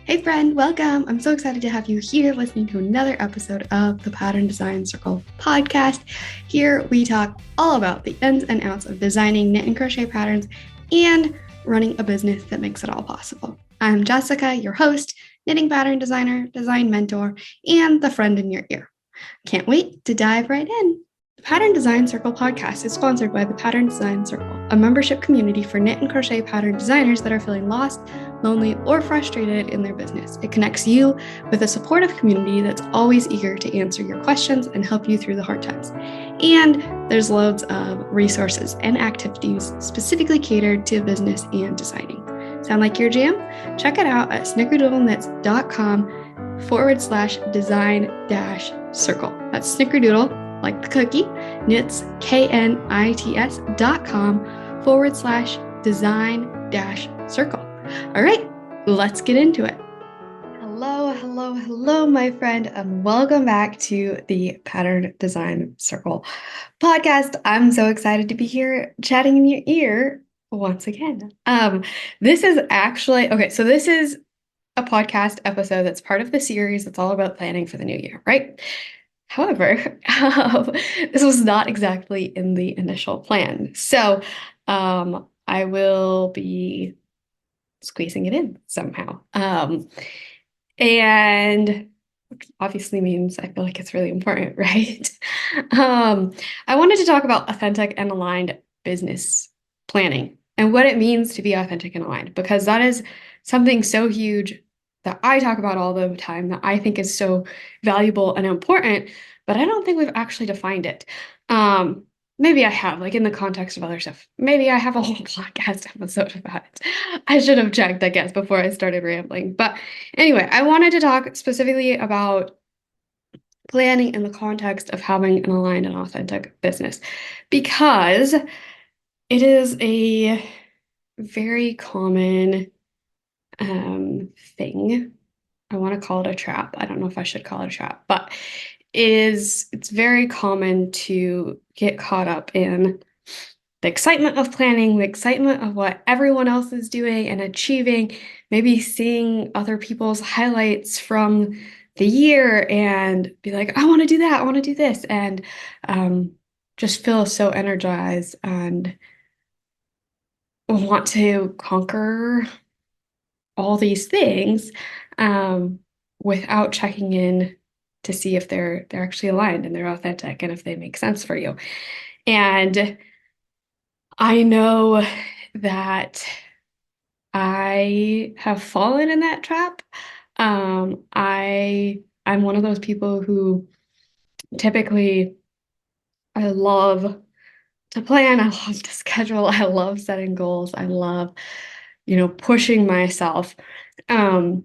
Hey friend, welcome. I'm so excited to have you here listening to another episode of the Pattern Design Circle podcast. Here we talk all about the ins and outs of designing knit and crochet patterns and running a business that makes it all possible. I'm Jessica, your host, knitting pattern designer, design mentor, and the friend in your ear. Can't wait to dive right in. The Pattern Design Circle podcast is sponsored by the Pattern Design Circle, a membership community for knit and crochet pattern designers that are feeling lost, lonely, or frustrated in their business. It connects you with a supportive community that's always eager to answer your questions and help you through the hard times. And there's loads of resources and activities specifically catered to business and designing. Sound like your jam? Check it out at snickerdoodleknits.com/design-circle. That's snickerdoodle, like the cookie, knits, knits.com/design-circle. All right, let's get into it. Hello, my friend, and welcome back to the Pattern Design Circle podcast. I'm so excited to be here chatting in your ear once again. This is actually, so this is a podcast episode that's part of the series that's all about planning for the new year, right? However, this was not exactly in the initial plan. So I will be squeezing it in somehow. And obviously means I feel like it's really important, right? I wanted to talk about authentic and aligned business planning and what it means to be authentic and aligned, because that is something so huge that I talk about all the time that I think is so valuable and important, but I don't think we've actually defined it. Maybe I have, like in the context of other stuff. Maybe I have a whole podcast episode about it. I should have checked, I guess, before I started rambling. But anyway, I wanted to talk specifically about planning in the context of having an aligned and authentic business, because it is a very common thing. I want to call it a trap. I don't know if I should call it a trap, but it's very common to get caught up in the excitement of planning, the excitement of what everyone else is doing and achieving, maybe seeing other people's highlights from the year and be like, I want to do that, I want to do this, and just feel so energized and want to conquer all these things without checking in to see if they're actually aligned and they're authentic and if they make sense for you. And I know that I have fallen in that trap. I'm one of those people who typically I love to plan, I love to schedule, I love setting goals, I love, pushing myself. And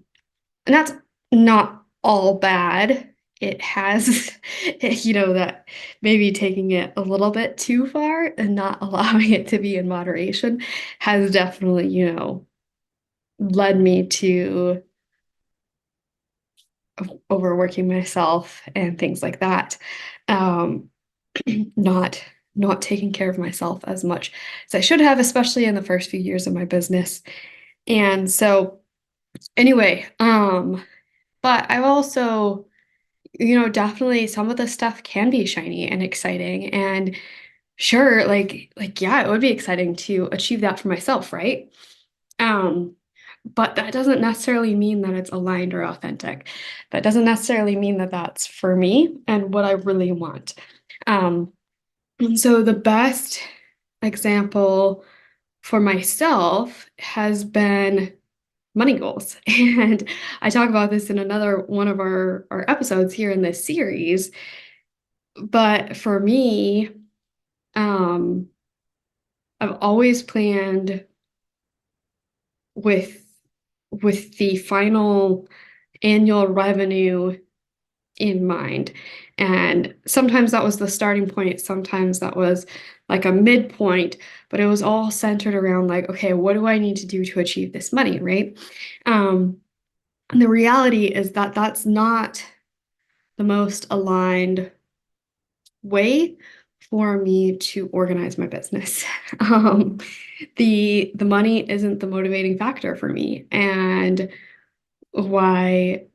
that's not all bad. It has, that maybe taking it a little bit too far and not allowing it to be in moderation has definitely, led me to overworking myself and things like that. Um, not not taking care of myself as much as I should have, especially in the first few years of my business. And so anyway, but I've also, definitely some of the stuff can be shiny and exciting. And sure, yeah, it would be exciting to achieve that for myself, right? But that doesn't necessarily mean that it's aligned or authentic. That doesn't necessarily mean that that's for me and what I really want. And so the best example for myself has been money goals. And I talk about this in another one of our episodes here in this series. But for me, I've always planned with the final annual revenue in mind. And sometimes that was the starting point, sometimes that was like a midpoint, but it was all centered around like, okay, what do I need to do to achieve this money, right? And the reality is that that's not the most aligned way for me to organize my business. The money isn't the motivating factor for me. And why,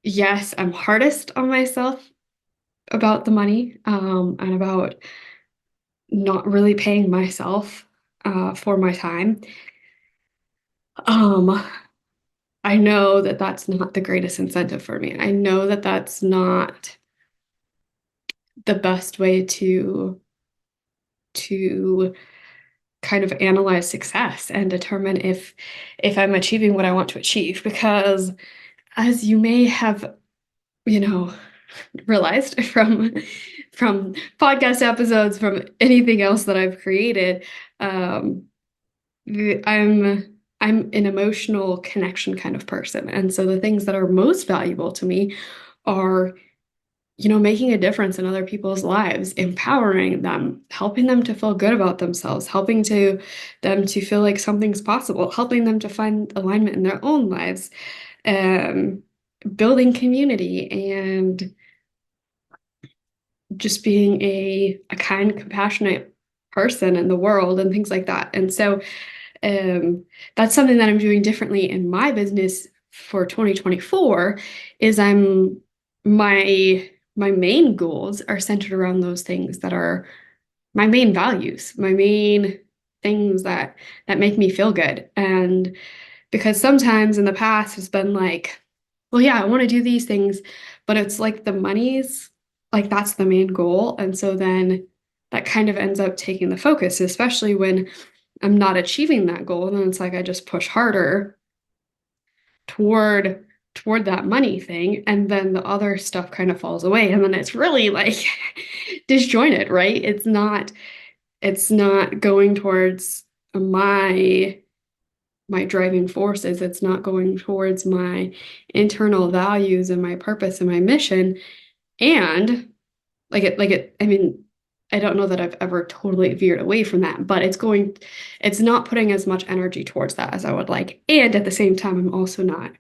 yes, I'm hardest on myself about the money, and about not really paying myself for my time. Um, I know that that's not the greatest incentive for me. I know that that's not the best way to kind of analyze success and determine if I'm achieving what I want to achieve. Because as you may have, you know, realized from podcast episodes, from anything else that I've created, um, I'm an emotional connection kind of person. And so the things that are most valuable to me are, making a difference in other people's lives, empowering them, helping them to feel good about themselves, helping them to feel like something's possible, helping them to find alignment in their own lives, um, building community, and just being a kind, compassionate person in the world and things like that. And so um, that's something that I'm doing differently in my business for 2024 is my main goals are centered around those things that are my main values, my main things that make me feel good. And because sometimes in the past it's been like, well, yeah, I want to do these things, but it's like the money's like that's the main goal. And so then that kind of ends up taking the focus, especially when I'm not achieving that goal. And then it's like I just push harder toward toward that money thing, and then the other stuff kind of falls away. And then it's really like disjointed, right? It's not going towards my driving forces. It's not going towards my internal values and my purpose and my mission. And I mean, I don't know that I've ever totally veered away from that, but it's not putting as much energy towards that as I would like. And at the same time, I'm also not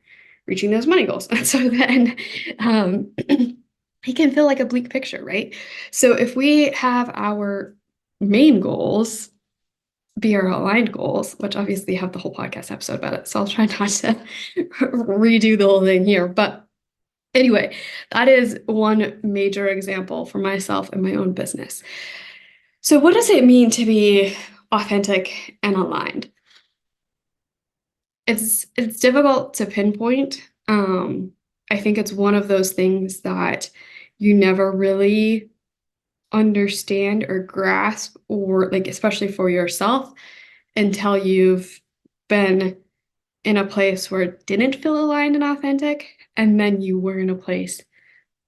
reaching those money goals. And so then it can feel like a bleak picture, right? So if we have our main goals be our aligned goals, which obviously have the whole podcast episode about it. So I'll try not to redo the whole thing here. But anyway, that is one major example for myself and my own business. So what does it mean to be authentic and aligned? It's difficult to pinpoint. I think it's one of those things that you never really understand or grasp, or like especially for yourself, until you've been in a place where it didn't feel aligned and authentic, and then you were in a place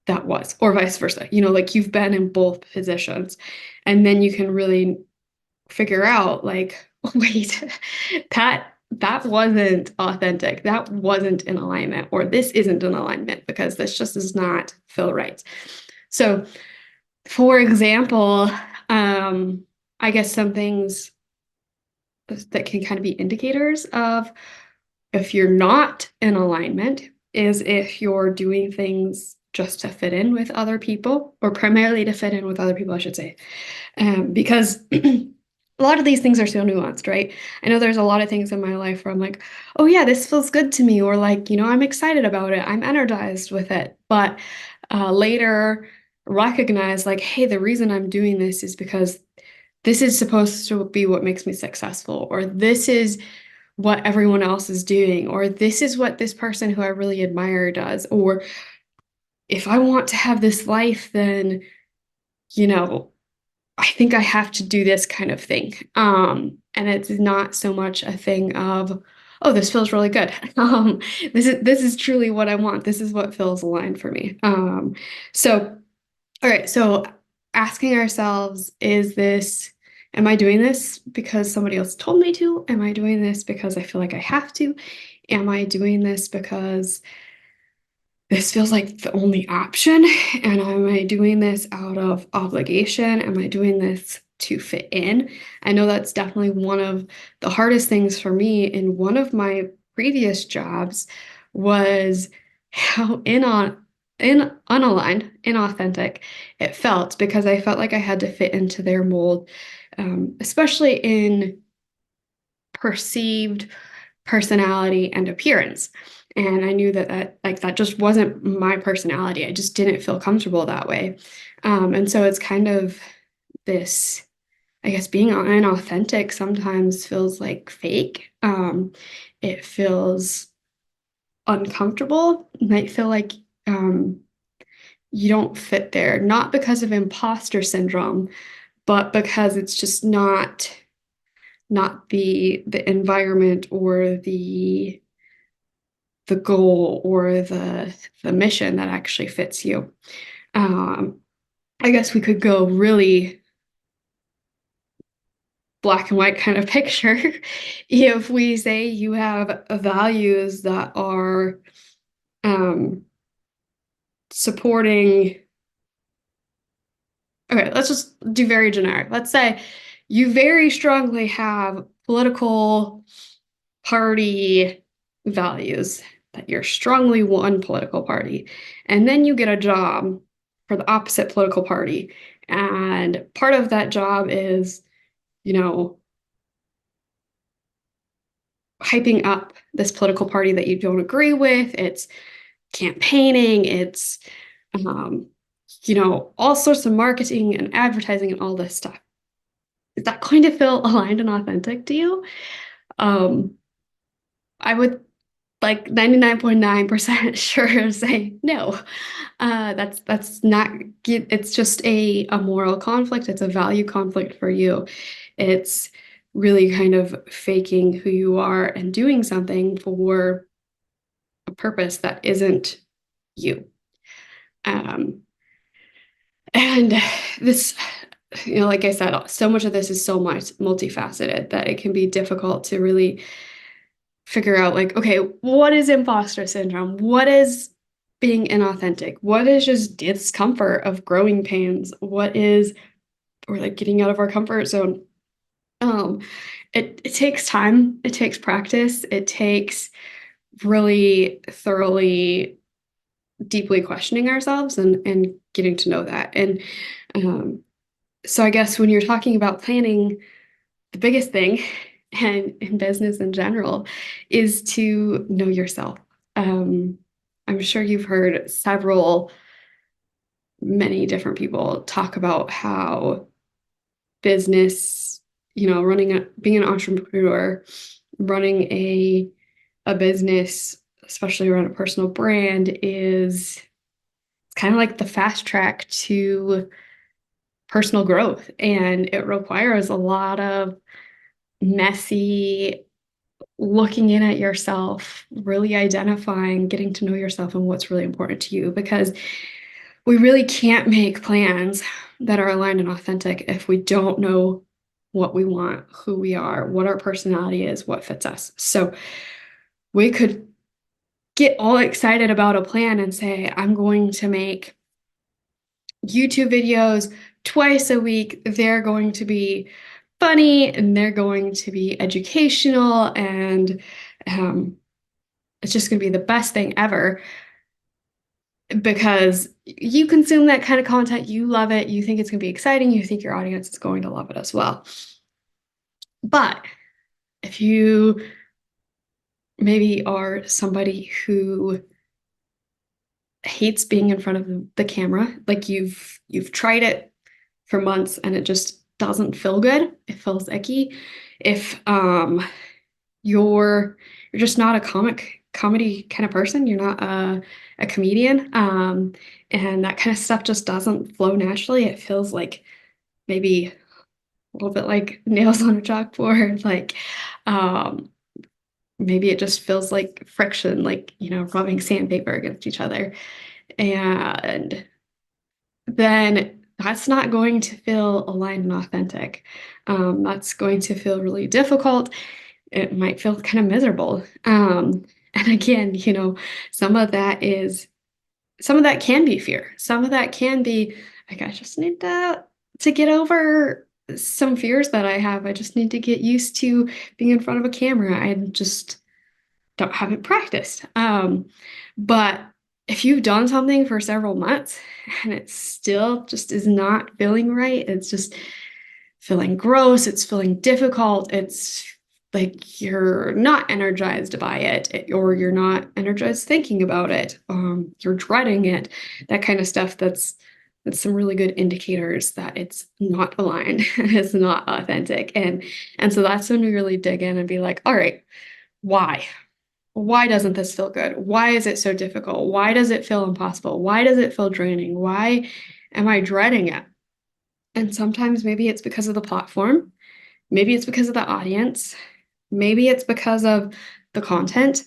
that was, or vice versa. Like you've been in both positions, and then you can really figure out like, wait, that wasn't authentic. That wasn't in alignment, or this isn't in alignment because this just does not feel right. So, for example, I guess some things that can kind of be indicators of if you're not in alignment is if you're doing things just to fit in with other people, or primarily to fit in with other people, I should say. Because a lot of these things are so nuanced, right? I know there's a lot of things in my life where I'm like, oh yeah, this feels good to me, or like, I'm excited about it, I'm energized with it. But later recognize like, hey, the reason I'm doing this is because this is supposed to be what makes me successful, or this is what everyone else is doing, or this is what this person who I really admire does, or if I want to have this life, then, I think I have to do this kind of thing. And it's not so much a thing of, oh, this feels really good. This is truly what I want. This is what feels aligned for me. So, all right. So asking ourselves, am I doing this because somebody else told me to? Am I doing this because I feel like I have to? Am I doing this because this feels like the only option? And am I doing this out of obligation? Am I doing this to fit in? I know that's definitely one of the hardest things for me in one of my previous jobs was how unaligned, inauthentic it felt, because I felt like I had to fit into their mold, especially in perceived personality and appearance. And I knew that just wasn't my personality. I just didn't feel comfortable that way. And so it's kind of this, I guess being inauthentic sometimes feels like fake. It feels uncomfortable. It might feel like you don't fit there, not because of imposter syndrome, but because it's just not the environment or the goal or the mission that actually fits you. Um, I guess we could go really black and white kind of picture if we say you have values that are um, supporting. Okay, let's just do very generic. Let's say you very strongly have political party values, that you're strongly one political party, and then you get a job for the opposite political party. And part of that job is, you know, hyping up this political party that you don't agree with. It's campaigning, it's, um, all sorts of marketing and advertising and all this stuff. Is that going to feel aligned and authentic to you? Um, I would like 99.9% sure say no. That's not, it's just a moral conflict. It's a value conflict for you. It's really kind of faking who you are and doing something for a purpose that isn't you. Um, and this, like I said, so much of this is so much multifaceted that it can be difficult to really figure out, like, okay, what is imposter syndrome? What is being inauthentic? What is just discomfort of growing pains? What is, or like getting out of our comfort zone? Um, it takes time, it takes practice, it takes really thoroughly, deeply questioning ourselves and getting to know that. And um, so I guess when you're talking about planning, the biggest thing, and in business in general, is to know yourself. I'm sure you've heard many different people talk about how business, being an entrepreneur, running a business, especially around a personal brand, is kind of like the fast track to personal growth. And it requires a lot of messy looking in at yourself, really identifying, getting to know yourself and what's really important to you, because we really can't make plans that are aligned and authentic if we don't know what we want, who we are, what our personality is, what fits us. So we could get all excited about a plan and say, I'm going to make YouTube videos twice a week. They're going to be funny and they're going to be educational, and it's just going to be the best thing ever because you consume that kind of content, you love it, you think it's going to be exciting, you think your audience is going to love it as well. But if you maybe are somebody who hates being in front of the camera, like you've tried it for months and it just doesn't feel good, it feels icky. If you're just not a comedy kind of person, you're not a comedian, and that kind of stuff just doesn't flow naturally. It feels like maybe a little bit like nails on a chalkboard, like maybe it just feels like friction, like, rubbing sandpaper against each other. And then that's not going to feel aligned and authentic. That's going to feel really difficult. It might feel kind of miserable. And again, some of that can be fear. Some of that can be like, I just need to get over some fears that I have. I just need to get used to being in front of a camera. I just haven't practiced. But if you've done something for several months and it still just is not feeling right, it's just feeling gross, it's feeling difficult, it's like you're not energized by it, or you're not energized thinking about it. You're dreading it, that kind of stuff. That's some really good indicators that it's not aligned, it's not authentic. And so that's when we really dig in and be like, all right, why? Why doesn't this feel good? Why is it so difficult? Why does it feel impossible? Why does it feel draining? Why am I dreading it? And sometimes maybe it's because of the platform. Maybe it's because of the audience. Maybe it's because of the content.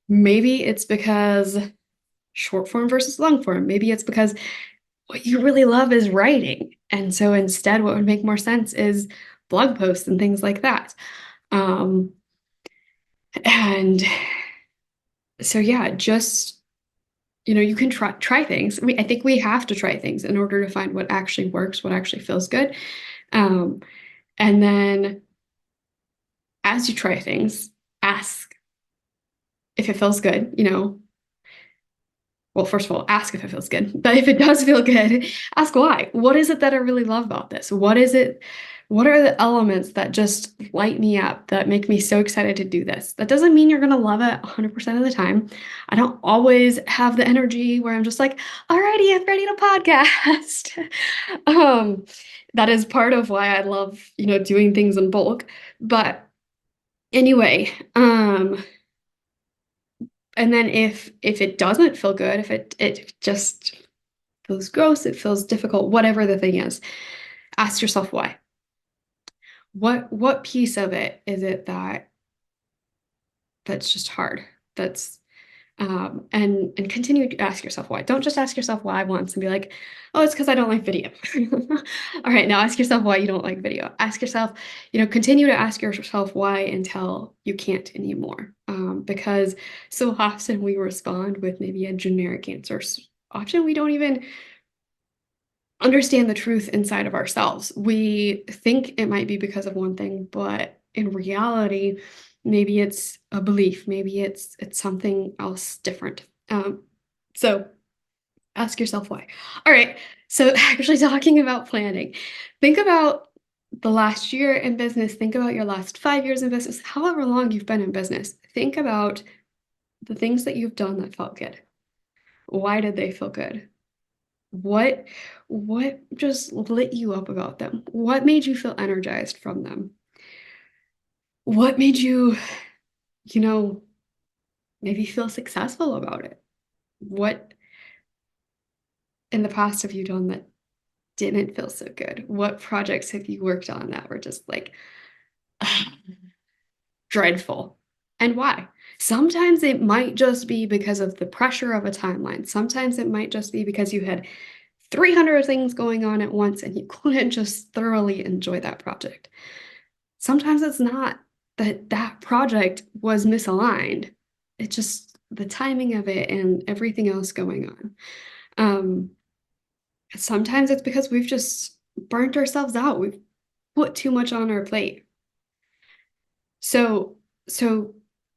Maybe it's because short form versus long form. Maybe it's because what you really love is writing. And so instead, what would make more sense is blog posts and things like that. Um, and so, yeah, just, you can try things. I think we have to try things in order to find what actually works, what actually feels good. Um, and then as you try things, ask if it feels good. Well, first of all, ask if it feels good. But if it does feel good, ask why. What is it that I really love about this? What is it? What are the elements that just light me up, that make me so excited to do this? That doesn't mean you're going to love it 100% of the time. I don't always have the energy where I'm just like, alrighty, I'm ready to podcast. um, that is part of why I love, doing things in bulk. But anyway, and then if it doesn't feel good, if it just feels gross, it feels difficult, whatever the thing is, ask yourself why. What piece of it is it that's just hard? That's and continue to ask yourself why. Don't just ask yourself why once and be like, oh, it's because I don't like video. All right, now ask yourself why you don't like video. Ask yourself, continue to ask yourself why until you can't anymore. Because so often we respond with maybe a generic answer. Often we don't even understand the truth inside of ourselves. We think it might be because of one thing, but in reality, maybe it's a belief, maybe it's something else different. So ask yourself why. All right. So actually talking about planning, think about the last year in business, think about your last 5 years in business, however long you've been in business. Think about the things that you've done that felt good. Why did they feel good? What what just lit you up about them? What made you feel energized from them? What made you, you know, maybe feel successful about it? What in the past have you done that didn't feel so good? What projects have you worked on that were just like dreadful? And why? Sometimes it might just be because of the pressure of a timeline. Sometimes it might just be because you had 300 things going on at once and you couldn't just thoroughly enjoy that project. Sometimes it's not that project was misaligned. It's just the timing of it and everything else going on. Um, Sometimes it's because we've just burnt ourselves out. We've put too much on our plate. So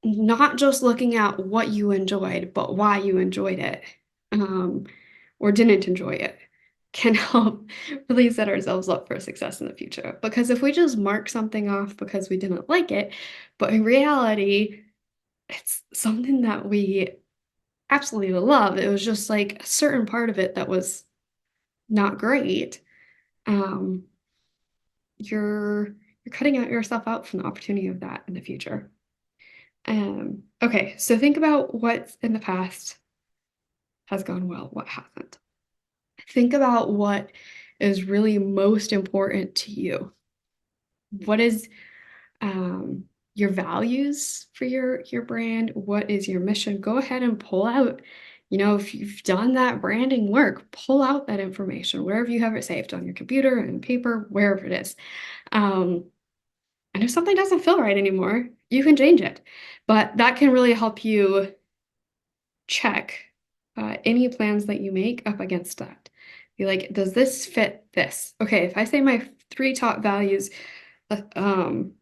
not just looking at what you enjoyed, but why you enjoyed it, um, or didn't enjoy it, can help really set ourselves up for success in the future. Because if we just mark something off because we didn't like it, but in reality, it's something that we absolutely love. It was just like a certain part of it that was not great. Um, you're you're cutting out yourself out from the opportunity of that in the future. Okay, so think about what's in the past has gone well, what hasn't. Think about what is really most important to you. What is your values for your brand? What is your mission? Go ahead and pull out, if you've done that branding work, pull out that information wherever you have it saved on your computer and paper, wherever it is. Um, and if something doesn't feel right anymore, you can change it. But that can really help you check any plans that you make up against that. Be like, does this fit this? Okay, if I say my three top values, um,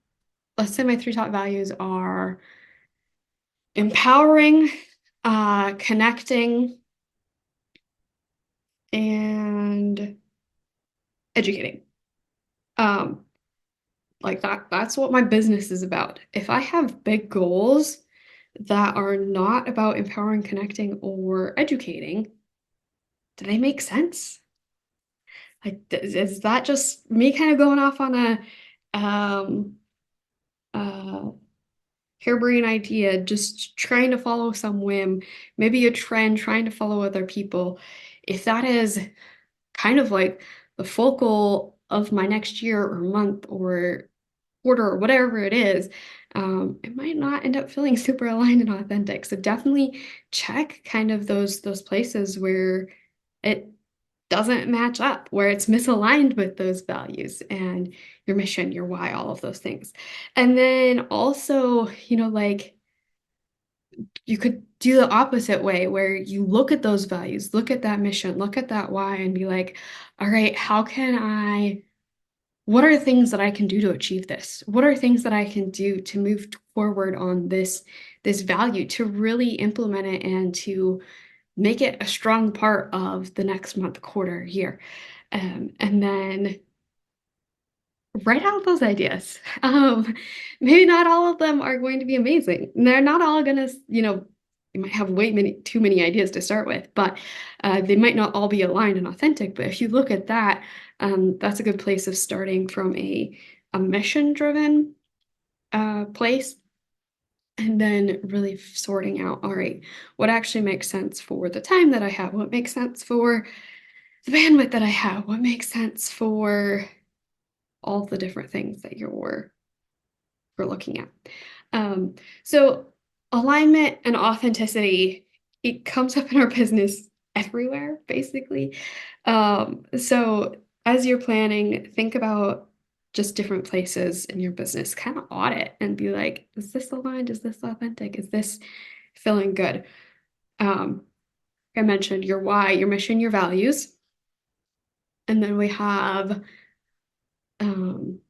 let's say my three top values are empowering, connecting, and educating. Um, Like that's what my business is about. If I have big goals that are not about empowering, connecting, or educating, do they make sense? Like, is that just me kind of going off on a um uh harebrained idea, just trying to follow some whim, maybe a trend, trying to follow other people? If that is kind of like the focal of my next year or month or quarter or whatever it is, it might not end up feeling super aligned and authentic. So definitely check kind of those places where it doesn't match up, where it's misaligned with those values and your mission, your why, all of those things. And then also, like you could do the opposite way where you look at those values, look at that mission, look at that why, and be like, all right, what are things that I can do to achieve this? What are things that I can do to move forward on this value, to really implement it and to make it a strong part of the next month, quarter, year? And then write out those ideas. Maybe not all of them are going to be amazing. They're not all going to, you might have too many ideas to start with, but they might not all be aligned and authentic. But if you look at that, that's a good place of starting from a mission-driven place, and then really sorting out, all right, what actually makes sense for the time that I have? What makes sense for the bandwidth that I have? What makes sense for all the different things that we're looking at. So alignment and authenticity, it comes up in our business everywhere, basically. So as you're planning, think about just different places in your business, kind of audit and be like, is this aligned? Is this authentic? Is this feeling good? Um, I mentioned your why, your mission, your values. And then we have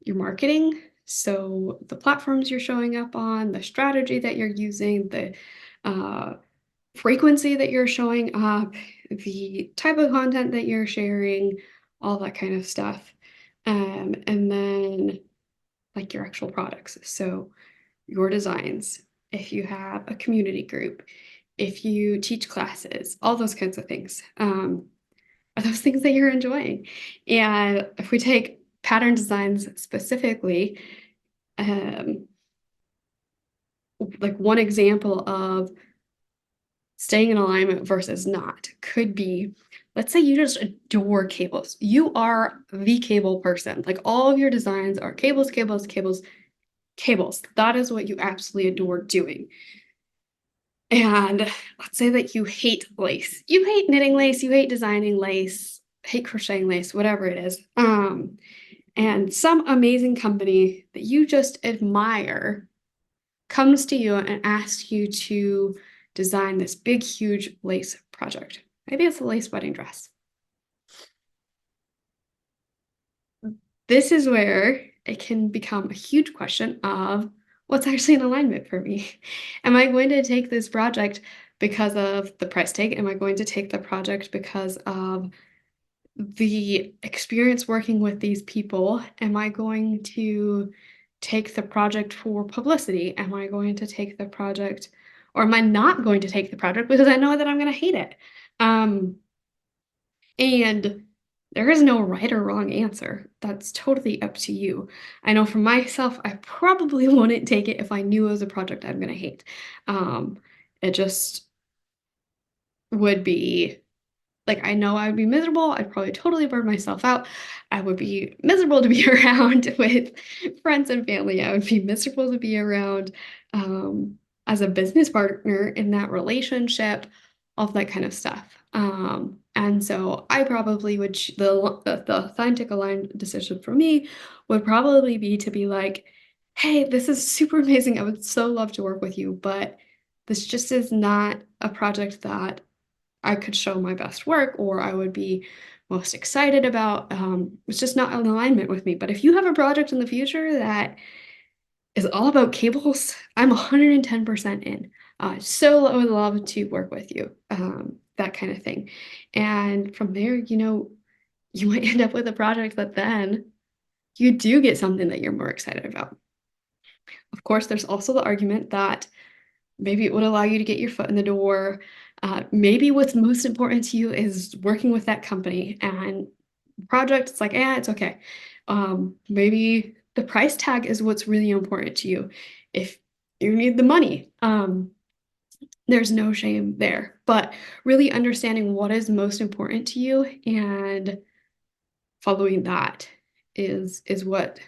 your marketing. So the platforms you're showing up on, the strategy that you're using, the frequency that you're showing up, the type of content that you're sharing, all that kind of stuff. And then like your actual products. So your designs, if you have a community group, if you teach classes, all those kinds of things. Are those things that you're enjoying? And if we take pattern designs specifically, um, like one example of staying in alignment versus not could be, let's say you just adore cables. You are the cable person. Like all of your designs are cables, cables, cables, cables. That is what you absolutely adore doing. And let's say that you hate lace. You hate knitting lace, you hate designing lace, hate crocheting lace, whatever it is. And some amazing company that you just admire comes to you and asks you to design this big, huge lace project. Maybe it's a lace wedding dress. This is where it can become a huge question of what's actually in alignment for me. Am I going to take this project because of the price tag? Am I going to take the project because of the experience working with these people? Am I going to take the project for publicity? Am I going to take the project, or am I not going to take the project because I know that I'm going to hate it? And there is no right or wrong answer. That's totally up to you. I know for myself, I probably wouldn't take it if I knew it was a project I'm going to hate. It just would be like, I know I would be miserable. I'd probably totally burn myself out. I would be miserable to be around with friends and family. I would be miserable to be around as a business partner in that relationship, all of that kind of stuff. And so I probably would, the authentic aligned decision for me would probably be to be like, hey, this is super amazing. I would so love to work with you, but this just is not a project that I could show my best work or I would be most excited about. It's just not in alignment with me. But if you have a project in the future that is all about cables, I'm 110% in. So I would love to work with you, that kind of thing. And from there, you might end up with a project that then you do get something that you're more excited about. Of course, there's also the argument that maybe it would allow you to get your foot in the door. Maybe what's most important to you is working with that company and project. It's like, it's okay. Maybe the price tag is what's really important to you. If you need the money, there's no shame there. But really understanding what is most important to you and following that is what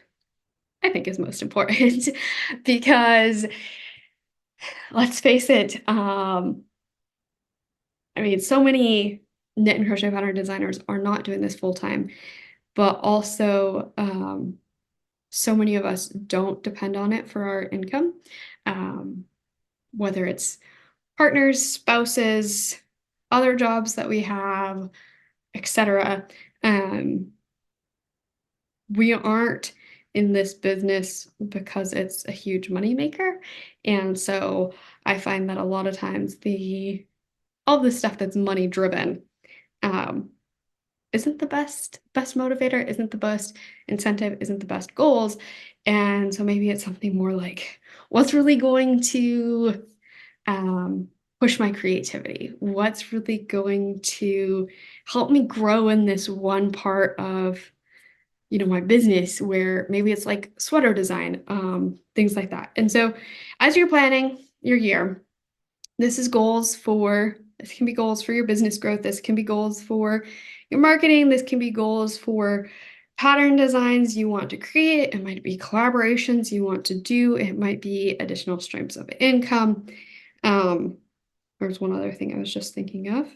I think is most important because let's face it, I mean, so many knit and crochet pattern designers are not doing this full time, but also so many of us don't depend on it for our income, whether it's partners, spouses, other jobs that we have, etc. We aren't in this business because it's a huge moneymaker. And so I find that a lot of times all the stuff that's money driven isn't the best motivator, isn't the best incentive, isn't the best goals. And so maybe it's something more like what's really going to push my creativity? What's really going to help me grow in this one part of my business where maybe it's like sweater design, things like that. And so as you're planning your year, this can be goals for your business growth. This can be goals for your marketing. This can be goals for pattern designs you want to create. It might be collaborations you want to do. It might be additional streams of income. There's one other thing I was just thinking of.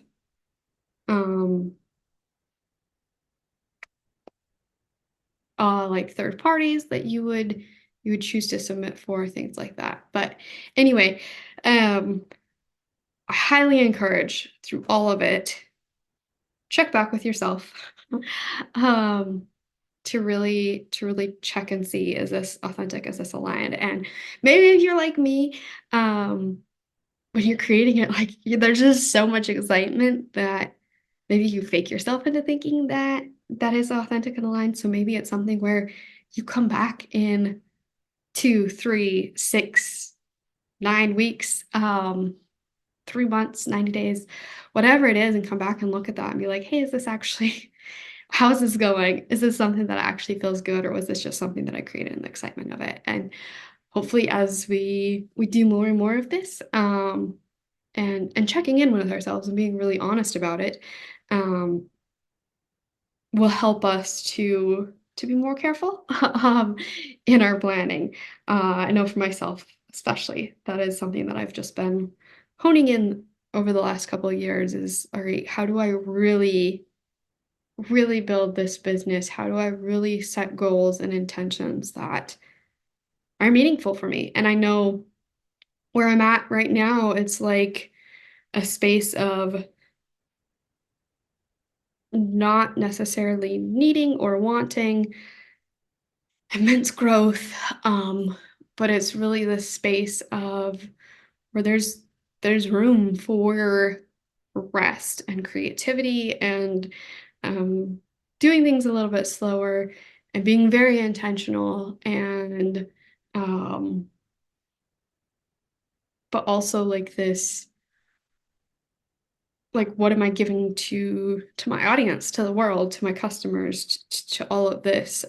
Like third parties that you would choose to submit for, things like that. But anyway, I highly encourage through all of it, check back with yourself to really check and see, is this authentic? Is this aligned? And maybe if you're like me, when you're creating it, like there's just so much excitement that maybe you fake yourself into thinking that that is authentic and aligned. So maybe it's something where you come back in 2, 3, 6, 9 weeks, 3 months, 90 days, whatever it is, and come back and look at that and be like, hey, is this actually, how's this going? Is this something that actually feels good, or was this just something that I created in the excitement of it? And hopefully as we do more and more of this, and checking in with ourselves and being really honest about it, will help us to be more careful in our planning. I know for myself, especially, that is something that I've just been honing in over the last couple of years is, all right, how do I really, really build this business? How do I really set goals and intentions that are meaningful for me? And I know where I'm at right now, it's like a space of not necessarily needing or wanting immense growth, but it's really this space of where there's room for rest and creativity and doing things a little bit slower and being very intentional, and but also like this, like, what am I giving to my audience, to the world, to my customers, to all of this,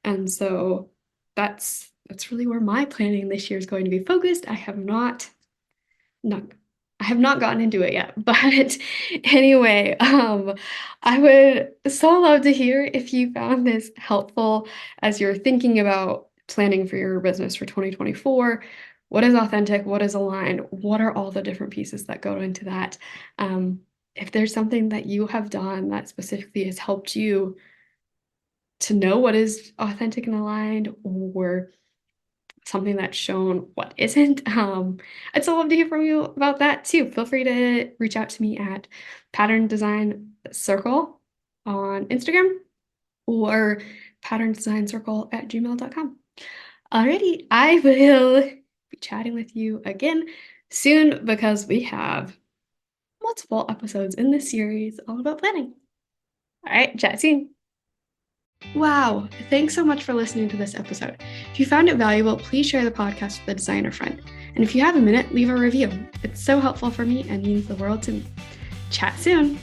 and so that's really where my planning this year is going to be focused. Not I have not gotten into it yet, but anyway, I would so love to hear if you found this helpful as you're thinking about planning for your business for 2024. What is authentic? What is aligned? What are all the different pieces that go into that? If there's something that you have done that specifically has helped you to know what is authentic and aligned, or something that's shown what isn't, I'd so love to hear from you about that too. Feel free to reach out to me at Pattern Design Circle on Instagram or patterndesigncircle@gmail.com. Alrighty, I will be chatting with you again soon because we have multiple episodes in this series all about planning. All right, chat soon. Wow. Thanks so much for listening to this episode. If you found it valuable, please share the podcast with a designer friend. And if you have a minute, leave a review. It's so helpful for me and means the world to me. Chat soon.